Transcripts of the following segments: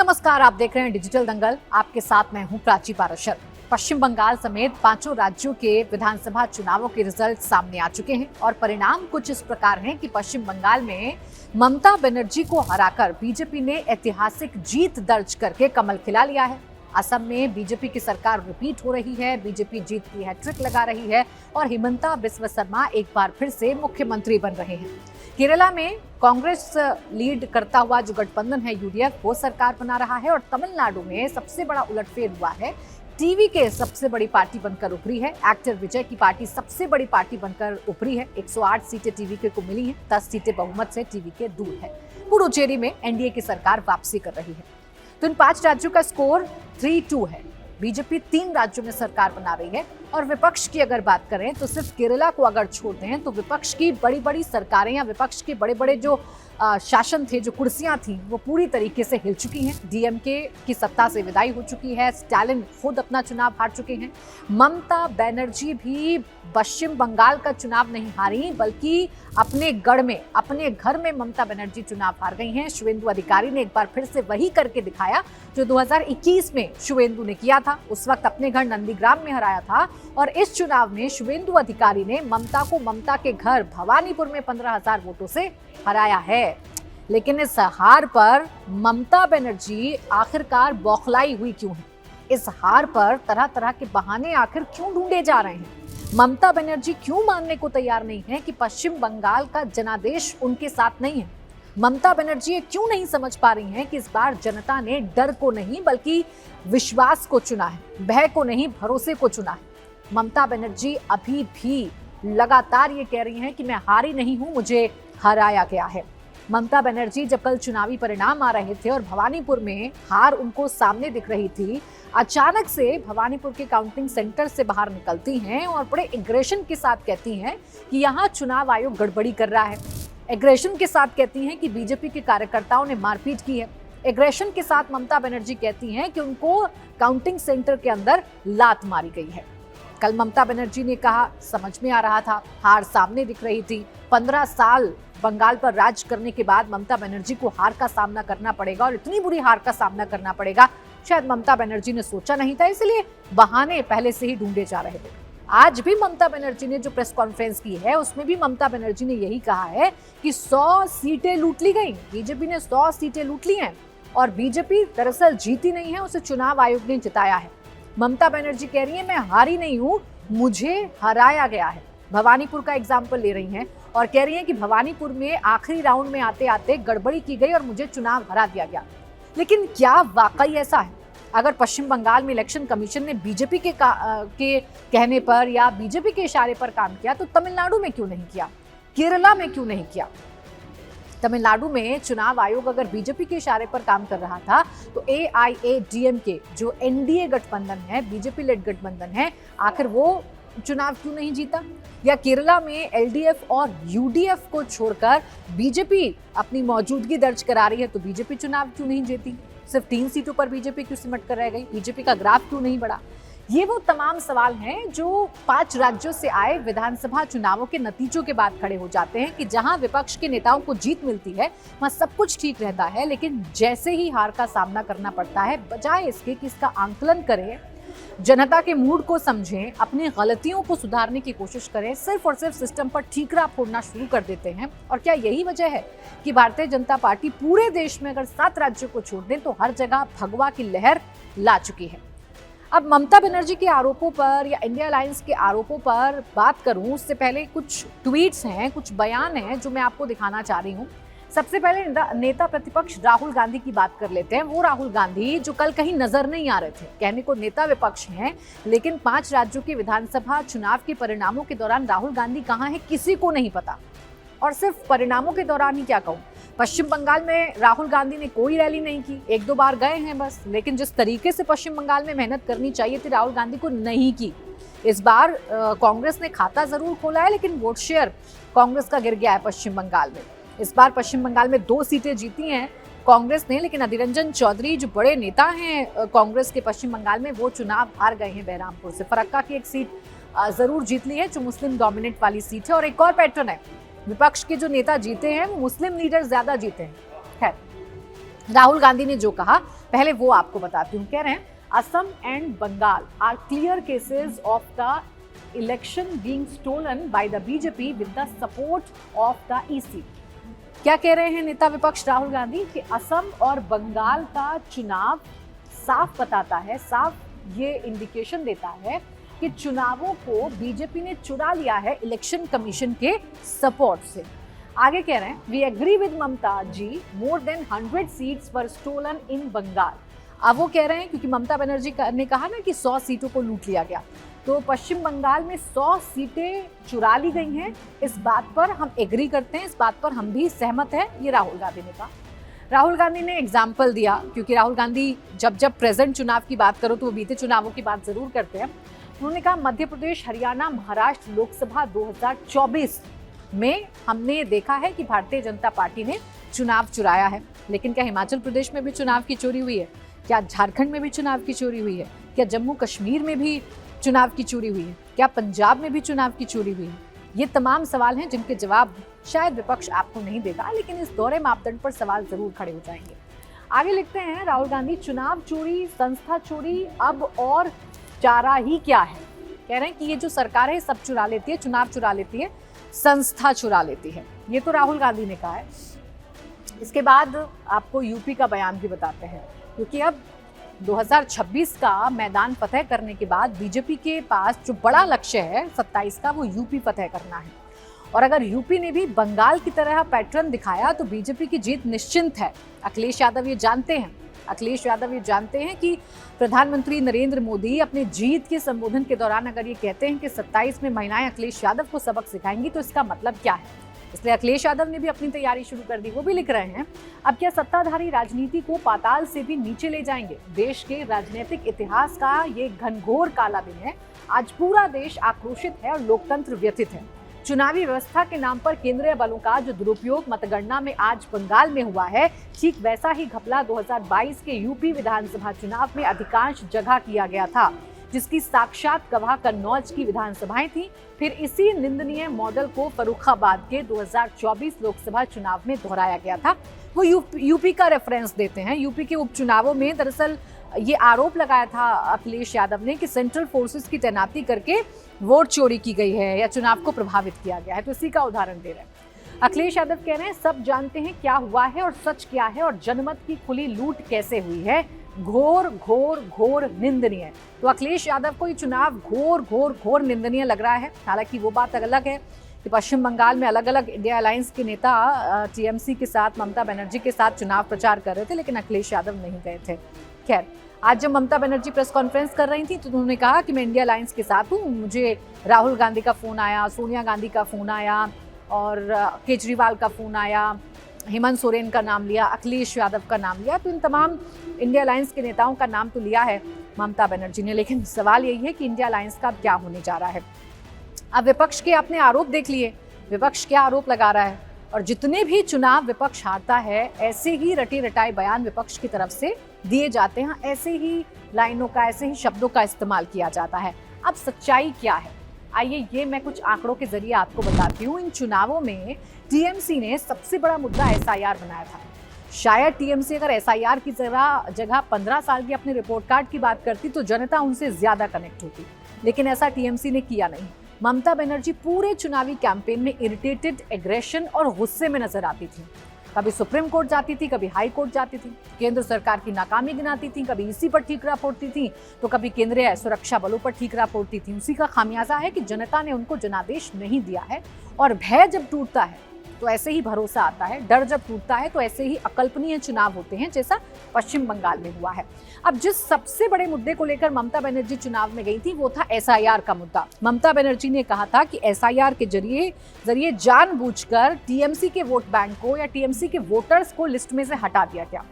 नमस्कार, आप देख रहे हैं डिजिटल दंगल। आपके साथ मैं हूं प्राची पाराशर। पश्चिम बंगाल समेत 5 राज्यों के विधानसभा चुनावों के रिजल्ट सामने आ चुके हैं और परिणाम कुछ इस प्रकार हैं कि पश्चिम बंगाल में ममता बनर्जी को हराकर बीजेपी ने ऐतिहासिक जीत दर्ज करके कमल खिला लिया है। असम में बीजेपी की सरकार रिपीट हो रही है, बीजेपी जीत की हैट्रिक लगा रही है और हिमंता बिस्वा शर्मा एक बार फिर से मुख्यमंत्री बन रहे हैं। केरला में कांग्रेस लीड करता हुआ जो गठबंधन है यूडीएफ, वो सरकार बना रहा है और तमिलनाडु में सबसे बड़ा उलटफेर हुआ है। टीवी के सबसे बड़ी पार्टी बनकर उभरी है। एक्टर विजय की पार्टी सबसे बड़ी पार्टी बनकर उभरी है। 108 सीटें टीवी के को मिली हैं, 10 सीटें बहुमत से टीवी के दूर है। पुडुचेरी में एनडीए की सरकार वापसी कर रही है। तो इन 5 राज्यों का स्कोर 3-2 है। बीजेपी 3 राज्यों में सरकार बना रही है और विपक्ष की अगर बात करें तो सिर्फ केरला को अगर छोड़ दें तो विपक्ष की बड़ी बड़ी सरकारें या विपक्ष के बड़े बड़े जो शासन थे, जो कुर्सियां थी, वो पूरी तरीके से हिल चुकी हैं। डीएमके की सत्ता से विदाई हो चुकी है। स्टालिन खुद अपना चुनाव हार चुके हैं। ममता बनर्जी भी पश्चिम बंगाल का चुनाव नहीं हारी, बल्कि अपने गढ़ में, अपने घर में ममता बनर्जी चुनाव हार गई हैं। शुवेंदु अधिकारी ने एक बार फिर से वही करके दिखाया जो 2021 में शुवेंदु ने किया था। उस वक्त अपने घर नंदीग्राम में हराया था और इस चुनाव में शुवेंदु अधिकारी ने ममता को ममता के घर भवानीपुर में 15,000 वोटों से हराया है। लेकिन इस हार पर ममता बनर्जी आखिरकार बौखलाई हुई क्यों है? इस हार पर तरह तरह के बहाने आखिर क्यों ढूंढे जा रहे हैं? ममता बनर्जी क्यों मानने को तैयार नहीं है कि पश्चिम बंगाल का जनादेश उनके साथ नहीं है? ममता बनर्जी ये क्यों नहीं समझ पा रही हैं कि इस बार जनता ने डर को नहीं बल्कि विश्वास को चुना है, भय को नहीं भरोसे को चुना है। ममता बनर्जी अभी भी लगातार ये कह रही हैं कि मैं हारी नहीं हूं, मुझे हराया गया है। ममता बनर्जी जब कल चुनावी परिणाम आ रहे थे और भवानीपुर में हार उनको सामने दिख रही थी, अचानक से भवानीपुर के काउंटिंग सेंटर से बाहर निकलती हैं और बड़े एग्रेशन के साथ कहती हैं कि यहाँ चुनाव आयोग गड़बड़ी कर रहा है। एग्रेशन के साथ कहती हैं कि बीजेपी के कार्यकर्ताओं ने मारपीट की है। एग्रेशन के साथ ममता बनर्जी कहती हैं कि उनको काउंटिंग सेंटर के अंदर लात मारी गई है। कल ममता बनर्जी ने कहा, समझ में आ रहा था, हार सामने दिख रही थी। 15 साल बंगाल पर राज करने के बाद ममता बनर्जी को हार का सामना करना पड़ेगा और इतनी बुरी हार का सामना करना पड़ेगा, शायद ममता बनर्जी ने सोचा नहीं था, इसलिए बहाने पहले से ही ढूंढे जा रहे थे। आज भी ममता बनर्जी ने जो प्रेस कॉन्फ्रेंस की है, उसमें भी ममता बनर्जी ने यही कहा है कि 100 सीटें लूट ली गई, बीजेपी ने 100 सीटें लूट ली हैं और बीजेपी दरअसल जीती नहीं है, उसे चुनाव आयोग ने जिताया है। ममता बनर्जी कह रही है मैं हारी नहीं हूं, मुझे हराया गया है। भवानीपुर का एग्जाम्पल ले रही हैं और कह रही हैं कि भवानीपुर में आखिरी राउंड में आते आते गड़बड़ी की गई और मुझे चुनाव हरा दिया गया। लेकिन क्या वाकई ऐसा है? अगर पश्चिम बंगाल में इलेक्शन कमीशन ने बीजेपी के कहने पर या बीजेपी के इशारे पर काम किया तो तमिलनाडु में क्यों नहीं किया? केरला में क्यों नहीं किया? तमिलनाडु में चुनाव आयोग अगर बीजेपी के इशारे पर काम कर रहा था तो AIADMK जो एनडीए गठबंधन है, बीजेपी लेड गठबंधन है, आखिर वो चुनाव क्यों नहीं जीता? या केरला में एलडीएफ और यूडीएफ को छोड़कर बीजेपी अपनी मौजूदगी दर्ज करा रही है तो बीजेपी चुनाव क्यों नहीं जीती? सिर्फ 3 सीटों पर बीजेपी क्यों सिमट कर रह गई? बीजेपी का ग्राफ क्यों नहीं बढ़ा? ये वो तमाम सवाल हैं जो 5 राज्यों से आए विधानसभा चुनावों के नतीजों के बाद खड़े हो जाते हैं कि जहां विपक्ष के नेताओं को जीत मिलती है वहां सब कुछ ठीक रहता है, लेकिन जैसे ही हार का सामना करना पड़ता है, बजाय इसके कि इसका आंकलन करें, जनता के मूड को समझें, अपनी गलतियों को सुधारने की कोशिश करें, सिर्फ और सिर्फ सिस्टम पर ठीकरा फोड़ना शुरू कर देते हैं। और क्या यही वजह है कि भारतीय जनता पार्टी पूरे देश में अगर 7 राज्यों को छोड़ दें तो हर जगह भगवा की लहर ला चुकी है? अब ममता बनर्जी के आरोपों पर या इंडिया अलायंस के आरोपों पर बात करूं उससे पहले कुछ ट्वीट्स हैं, कुछ बयान हैं जो मैं आपको दिखाना चाह रही हूं। सबसे पहले नेता प्रतिपक्ष राहुल गांधी की बात कर लेते हैं। वो राहुल गांधी जो कल कहीं नजर नहीं आ रहे थे, कहने को नेता विपक्ष हैं, लेकिन 5 राज्यों के विधानसभा चुनाव के परिणामों के दौरान राहुल गांधी कहाँ है किसी को नहीं पता। और सिर्फ परिणामों के दौरान ही क्या कहूँ, पश्चिम बंगाल में राहुल गांधी ने कोई रैली नहीं की, 1-2 बार गए हैं बस, लेकिन जिस तरीके से पश्चिम बंगाल में मेहनत करनी चाहिए थी राहुल गांधी को नहीं की। इस बार कांग्रेस ने खाता जरूर खोला है, लेकिन वोट शेयर कांग्रेस का गिर गया है पश्चिम बंगाल में। इस बार पश्चिम बंगाल में 2 सीटें जीती हैं कांग्रेस ने, लेकिन अधीर रंजन चौधरी जो बड़े नेता हैं कांग्रेस के पश्चिम बंगाल में, वो चुनाव हार गए हैं बहरामपुर से। फरक्का की एक सीट जरूर जीत ली है जो मुस्लिम डोमिनेट वाली सीट है। और एक और पैटर्न है, विपक्ष के जो नेता जीते हैं वो मुस्लिम लीडर ज्यादा जीते हैं। खैर, राहुल गांधी ने जो कहा पहले वो आपको बताती हूँ। कह रहे हैं Assam and Bengal are clear cases of the election being stolen by the BJP with the support of the EC. क्या कह रहे हैं नेता विपक्ष राहुल गांधी कि असम और बंगाल का चुनाव साफ बताता है, साफ ये इंडिकेशन देता है कि चुनावों को बीजेपी ने चुरा लिया है इलेक्शन कमीशन के सपोर्ट से। आगे कह रहे हैं we agree with Mamata ji, more than 100 seats were stolen in Bengal. अब वो कह रहे हैं क्योंकि ममता बनर्जी ने कहा ना कि 100 सीटों को लूट लिया गया, तो पश्चिम बंगाल में 100 सीटें चुरा ली गई हैं। इस बात पर हम एग्री करते हैं, इस बात पर हम भी सहमत हैं, ये राहुल गांधी ने कहा। राहुल गांधी ने एग्जाम्पल दिया, क्योंकि राहुल गांधी जब प्रेजेंट चुनाव की बात करो तो वो बीते चुनावों की बात जरूर करते हैं। उन्होंने कहा मध्य प्रदेश, हरियाणा, महाराष्ट्र लोकसभा 2024 में हमने देखा है कि भारतीय जनता पार्टी ने चुनाव चुराया है, लेकिन क्या हिमाचल प्रदेश में भी चुनाव की चोरी हुई है? क्या झारखंड में भी चुनाव की चोरी हुई है? क्या जम्मू कश्मीर में भी चुनाव की चोरी हुई है? क्या पंजाब में भी चुनाव की चोरी हुई है? ये तमाम सवाल हैं जिनके जवाब शायद विपक्ष आपको नहीं देगा, लेकिन इस दोहरे मापदंड पर सवाल जरूर खड़े हो जाएंगे। आगे लिखते हैं राहुल गांधी, चुनाव चोरी, संस्था चोरी, अब और चारा ही क्या है। कह रहे हैं कि ये जो सरकार है सब चुरा लेती है, चुनाव चुरा लेती है, संस्था चुरा लेती है। ये तो राहुल गांधी ने कहा है। इसके बाद आपको यूपी का बयान भी बताते हैं, क्योंकि अब 2026 का मैदान फतह करने के बाद बीजेपी के पास जो बड़ा लक्ष्य है 27 का, वो यूपी फतह करना है। और अगर यूपी ने भी बंगाल की तरह पैटर्न दिखाया तो बीजेपी की जीत निश्चिंत है। अखिलेश यादव ये जानते हैं कि प्रधानमंत्री नरेंद्र मोदी अपने जीत के संबोधन के दौरान अगर ये कहते हैं कि 27 में महिलाएं अखिलेश यादव को सबक सिखाएंगी तो इसका मतलब क्या है। इसलिए अखिलेश यादव ने भी अपनी तैयारी शुरू कर दी। वो भी लिख रहे हैं अब क्या सत्ताधारी राजनीति को पाताल से भी नीचे ले जाएंगे। देश के राजनीतिक इतिहास का ये घनघोर काला दिन है। आज पूरा देश आक्रोशित है और लोकतंत्र व्यथित है। चुनावी व्यवस्था के नाम पर केंद्रीय बलों का जो दुरुपयोग मतगणना में आज बंगाल में हुआ है, ठीक वैसा ही घपला 2022 के यूपी विधानसभा चुनाव में अधिकांश जगह किया गया था, जिसकी साक्षात गवाह कन्नौज की विधानसभाएं थी। फिर इसी निंदनीय मॉडल को फर्रुखाबाद के 2024 लोकसभा चुनाव में दोहराया गया था। वो यूपी का रेफरेंस देते हैं। यूपी के उपचुनावों में दरअसल ये आरोप लगाया था अखिलेश यादव ने कि सेंट्रल फोर्सेस की तैनाती करके वोट चोरी की गई है या चुनाव को प्रभावित किया गया है, तो इसी का उदाहरण दे रहे हैं। अखिलेश यादव कह रहे हैं सब जानते हैं क्या हुआ है और सच क्या है और जनमत की खुली लूट कैसे हुई है। घोर घोर घोर निंदनीय। तो अखिलेश यादव को ये चुनाव घोर घोर घोर निंदनीय लग रहा है। हालांकि वो बात अलग है कि पश्चिम बंगाल में अलग अलग इंडिया अलायंस के नेता टीएमसी के साथ, ममता बनर्जी के साथ चुनाव प्रचार कर रहे थे, लेकिन अखिलेश यादव नहीं गए थे। खैर, आज जब ममता बनर्जी प्रेस कॉन्फ्रेंस कर रही थी तो उन्होंने कहा कि मैं इंडिया अलायंस के साथ हूँ। मुझे राहुल गांधी का फ़ोन आया, सोनिया गांधी का फ़ोन आया और केजरीवाल का फ़ोन आया, हेमंत सोरेन का नाम लिया, अखिलेश यादव का नाम लिया। तो इन तमाम इंडिया अलायंस के नेताओं का नाम तो लिया है ममता बनर्जी ने, लेकिन सवाल यही है कि इंडिया अलायंस का क्या होने जा रहा है। अब विपक्ष के आपने आरोप देख लिए, विपक्ष क्या आरोप लगा रहा है। और जितने भी चुनाव विपक्ष हारता है, ऐसे ही रटे रटाए बयान विपक्ष की तरफ से दिए जाते हैं, ऐसे ही लाइनों का, ऐसे ही शब्दों का इस्तेमाल किया जाता है। अब सच्चाई क्या है, आइए ये मैं कुछ आंकड़ों के जरिए आपको बताती हूँ। इन चुनावों में टीएमसी ने सबसे बड़ा मुद्दा एसआईआर बनाया था। शायद टीएमसी अगर एसआईआर की जगह 15 साल की अपने रिपोर्ट कार्ड की बात करती तो जनता उनसे ज्यादा कनेक्ट होती, लेकिन ऐसा टीएमसी ने किया नहीं। ममता बनर्जी पूरे चुनावी कैंपेन में इरिटेटेड, एग्रेशन और गुस्से में नजर आती थी। कभी सुप्रीम कोर्ट जाती थी, कभी हाई कोर्ट जाती थी, केंद्र सरकार की नाकामी गिनाती थी, कभी ईसी पर ठीकरा फोड़ती थी तो कभी केंद्रीय सुरक्षा बलों पर ठीकरा फोड़ती थी। उसी का खामियाजा है कि जनता ने उनको जनादेश नहीं दिया है। और भय जब टूटता है तो ऐसे ही भरोसा आता है, डर जब टूटता है तो ऐसे ही अकल्पनीय चुनाव होते हैं, जैसा पश्चिम बंगाल में हुआ है। अब जिस सबसे बड़े मुद्दे को लेकर ममता बनर्जी चुनाव में गई थी वो था एसआईआर का मुद्दा। ममता बनर्जी ने कहा था कि एसआईआर के जरिए जानबूझकर टीएमसी के वोट बैंक को या टीएमसी के वोटर्स को लिस्ट में से हटा दिया गया।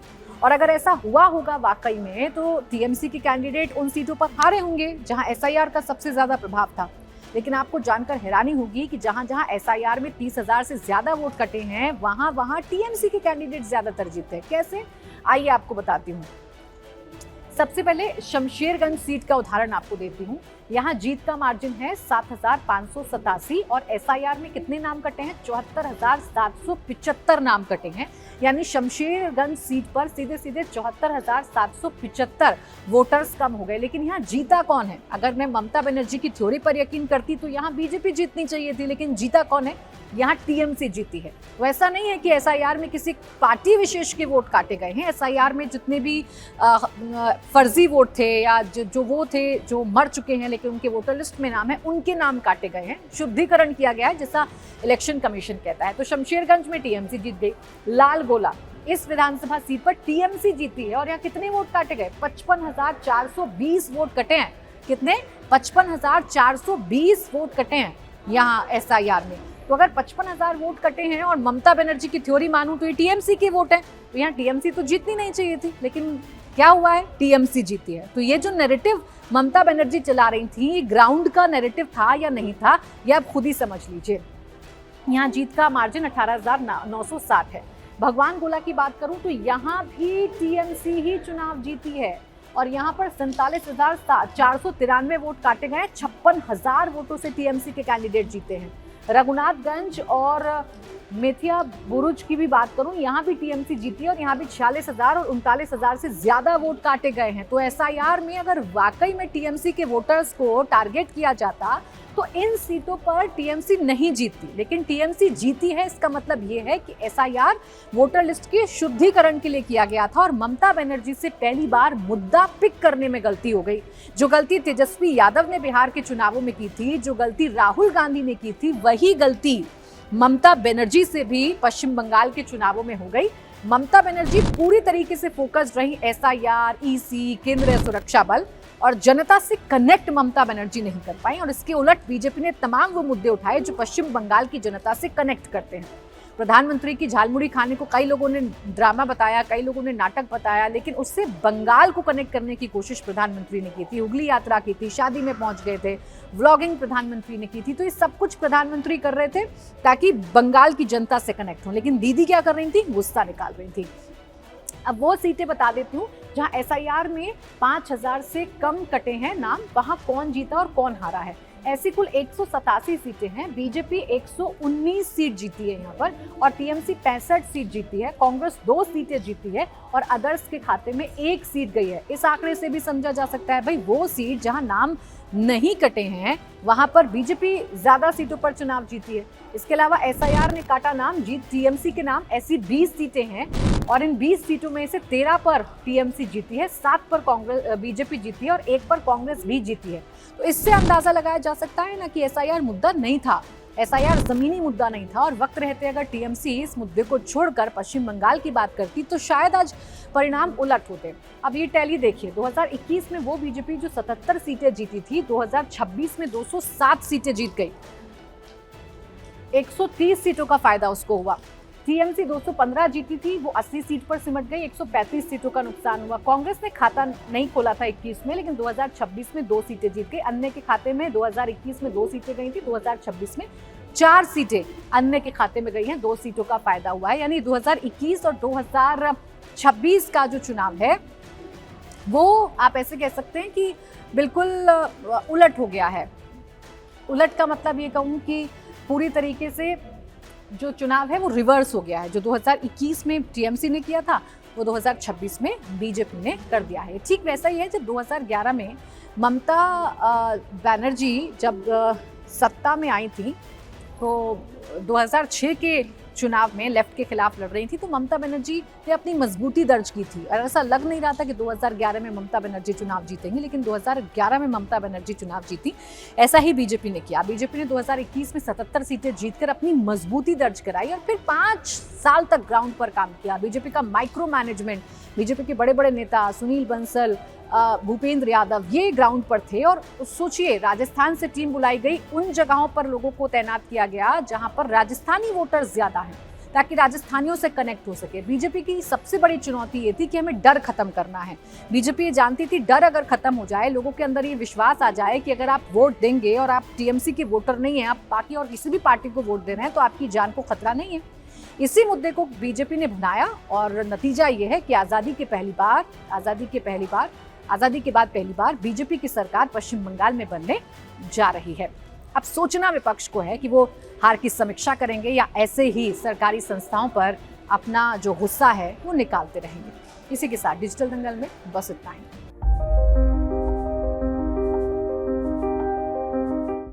और अगर ऐसा हुआ होगा वाकई में तो टीएमसी के कैंडिडेट उन सीटों पर हारे होंगे जहां एसआईआर का सबसे ज्यादा प्रभाव था। लेकिन आपको जानकर हैरानी होगी कि जहां जहां एसआईआर में 30,000 से ज्यादा वोट कटे हैं वहां टीएमसी के कैंडिडेट ज्यादातर जीते हैं। कैसे, आइए आपको बताती हूँ। सबसे पहले शमशेरगंज सीट का उदाहरण आपको देती हूँ। यहाँ जीत का मार्जिन है 7,587 और एसआईआर में कितने नाम कटे हैं? 74,775 नाम कटे हैं। यानी शमशेरगंज सीट पर सीधे सीधे 74,775 वोटर्स कम हो गए। लेकिन यहाँ जीता कौन है? अगर मैं ममता बनर्जी की थ्योरी पर यकीन करती तो यहाँ बीजेपी जीतनी चाहिए थी, लेकिन जीता कौन है? यहाँ टीएमसी जीती है। तो ऐसा नहीं है कि एसआईआर में किसी पार्टी विशेष के वोट काटे गए हैं। एसआईआर में जितने भी फर्जी वोट थे या जो वो थे जो मर चुके हैं लेकिन उनके वोटर लिस्ट में नाम है, उनके नाम काटे गए हैं, शुद्धिकरण किया गया है जैसा इलेक्शन कमीशन कहता है। तो शमशेरगंज में टीएमसी जीत गई। लाल गोला इस विधानसभा सीट पर टीएमसी जीती है और यहाँ कितने वोट काटे गए? 55,420 वोट कटे हैं। कितने? 55,420 वोट कटे हैं यहाँ एसआईआर में। तो अगर 55,000 वोट कटे हैं और ममता बनर्जी की थ्योरी मानूं तो ये टीएमसी के वोट हैं, तो यहाँ टीएमसी तो जीतनी नहीं चाहिए थी, लेकिन क्या हुआ है? टीएमसी जीती है। तो ये जो नैरेटिव ममता बनर्जी चला रही थी, ग्राउंड का नैरेटिव था या नहीं था, ये आप खुद ही समझ लीजिए। यहाँ जीत का मार्जिन 18,960 है। भगवान गोला की बात करूं तो यहाँ भी टीएमसी ही चुनाव जीती है और यहाँ पर 47,493 वोट काटे गए। 56,000 वोटों से टीएमसी के कैंडिडेट जीते हैं। रघुनाथगंज और मेथिया बुरुज की भी बात करूं, यहाँ भी टीएमसी जीती है और यहाँ भी 46,000 और 39,000 से ज्यादा वोट काटे गए हैं। तो एसआईआर में अगर वाकई में टीएमसी के वोटर्स को टारगेट किया जाता तो इन सीटों पर टीएमसी नहीं जीतती, लेकिन टीएमसी जीती है। इसका मतलब ये है कि एसआईआर वोटर लिस्ट के शुद्धिकरण के लिए किया गया था और ममता बनर्जी से पहली बार मुद्दा पिक करने में गलती हो गई। जो गलती तेजस्वी यादव ने बिहार के चुनावों में की थी, जो गलती राहुल गांधी ने की थी, वही गलती ममता बनर्जी से भी पश्चिम बंगाल के चुनावों में हो गई। ममता बनर्जी पूरी तरीके से फोकस्ड रही एसआईआर, ईसी, केंद्रीय सुरक्षा बल, और जनता से कनेक्ट ममता बनर्जी नहीं कर पाई। और इसके उलट बीजेपी ने तमाम वो मुद्दे उठाए जो पश्चिम बंगाल की जनता से कनेक्ट करते हैं। प्रधानमंत्री की झालमुड़ी खाने को कई लोगों ने ड्रामा बताया, कई लोगों ने नाटक बताया, लेकिन उससे बंगाल को कनेक्ट करने की कोशिश प्रधानमंत्री ने की थी। हुगली यात्रा की थी, शादी में पहुंच गए थे, व्लॉगिंग प्रधानमंत्री ने की थी। तो ये सब कुछ प्रधानमंत्री कर रहे थे ताकि बंगाल की जनता से कनेक्ट हो। लेकिन दीदी क्या कर रही थी? गुस्सा निकाल रही थी। अब वो सीटें बता देती हूँ जहां एसआईआर में 5,000 से कम कटे हैं नाम, वहां कौन जीता और कौन हारा है। ऐसी कुल 187 सीटें हैं। बीजेपी 119 सीट जीती है यहाँ पर और टीएमसी 65 सीट जीती है। कांग्रेस 2 सीटें जीती है और अदर्स के खाते में 1 सीट गई है। इस आंकड़े से भी समझा जा सकता है भाई वो सीट जहां नाम नहीं कटे हैं वहां पर बीजेपी ज्यादा सीटों पर चुनाव जीती है। इसके अलावा एसआईआर ने काटा नाम, जीत टीएमसी के नाम। ऐसी 20 सीटें हैं और इन 20 सीटों में से 13 पर टीएमसी जीती है, 7 पर कांग्रेस बीजेपी जीती है और 1 पर कांग्रेस भी जीती है। तो इससे अंदाजा लगाया जा सकता है ना कि एसआईआर मुद्दा नहीं था, एसआईआर जमीनी मुद्दा नहीं था। और वक्त रहते अगर टीएमसी इस मुद्दे को छोड़कर पश्चिम बंगाल की बात करती तो शायद आज परिणाम उलट होते। अब ये टैली देखिए, 2021 में वो बीजेपी जो 77 सीटें जीती थी, 2026 में 207 सीटें जीत गई। 130 सीटों का फायदा उसको हुआ। टीएमसी 215 जीती थी, वो 80 सीट पर सिमट गई, 135 सीटों का नुकसान हुआ। कांग्रेस ने खाता नहीं खोला था 21 में, लेकिन 2026 में 2 सीटें जीत गई। अन्य के खाते में 2021 में 2 सीटें गई थी, 2026 में 4 सीटें अन्य के खाते में गई हैं, 2 सीटों का फायदा हुआ है। यानी 2021 और 2026 का जो चुनाव है वो आप ऐसे कह सकते हैं कि बिल्कुल उलट हो गया है। उलट का मतलब ये कहूँ कि पूरी तरीके से जो चुनाव है वो रिवर्स हो गया है। जो 2021 में टीएमसी ने किया था वो 2026 में बीजेपी ने कर दिया है। ठीक वैसा ही है जब 2011 में ममता बनर्जी जब सत्ता में आई थी तो 2006 के चुनाव में लेफ्ट के खिलाफ लड़ रही थी, तो ममता बनर्जी ने अपनी मजबूती दर्ज की थी। और ऐसा लग नहीं रहा था कि 2011 में ममता बनर्जी चुनाव जीतेंगी, लेकिन 2011 में ममता बनर्जी चुनाव जीती। ऐसा ही बीजेपी ने किया। बीजेपी ने 2021 में 77 सीटें जीतकर अपनी मजबूती दर्ज कराई और फिर 5 साल तक ग्राउंड पर काम किया। बीजेपी का माइक्रो मैनेजमेंट, बीजेपी के बड़े बड़े नेता सुनील बंसल, भूपेंद्र यादव, ये ग्राउंड पर थे। और सोचिए, राजस्थान से टीम बुलाई गई, उन जगहों पर लोगों को तैनात किया गया जहां पर राजस्थानी वोटर्स ज्यादा हैं, ताकि राजस्थानियों से कनेक्ट हो सके। बीजेपी की सबसे बड़ी चुनौती ये थी कि हमें डर खत्म करना है। बीजेपी ये जानती थी डर अगर खत्म हो जाए, लोगों के अंदर ये विश्वास आ जाए कि अगर आप वोट देंगे और आप टीएमसी के वोटर नहीं हैं, आप बाकी और किसी भी पार्टी को वोट दे रहे हैं, तो आपकी जान को खतरा नहीं है। इसी मुद्दे को बीजेपी ने बनाया और नतीजा ये है कि आज़ादी के बाद पहली बार बीजेपी की सरकार पश्चिम बंगाल में बनने जा रही है। अब सोचना विपक्ष को है कि वो हार की समीक्षा करेंगे या ऐसे ही सरकारी संस्थाओं पर अपना जो गुस्सा है वो निकालते रहेंगे। इसी के साथ डिजिटल दंगल में बस इतना ही।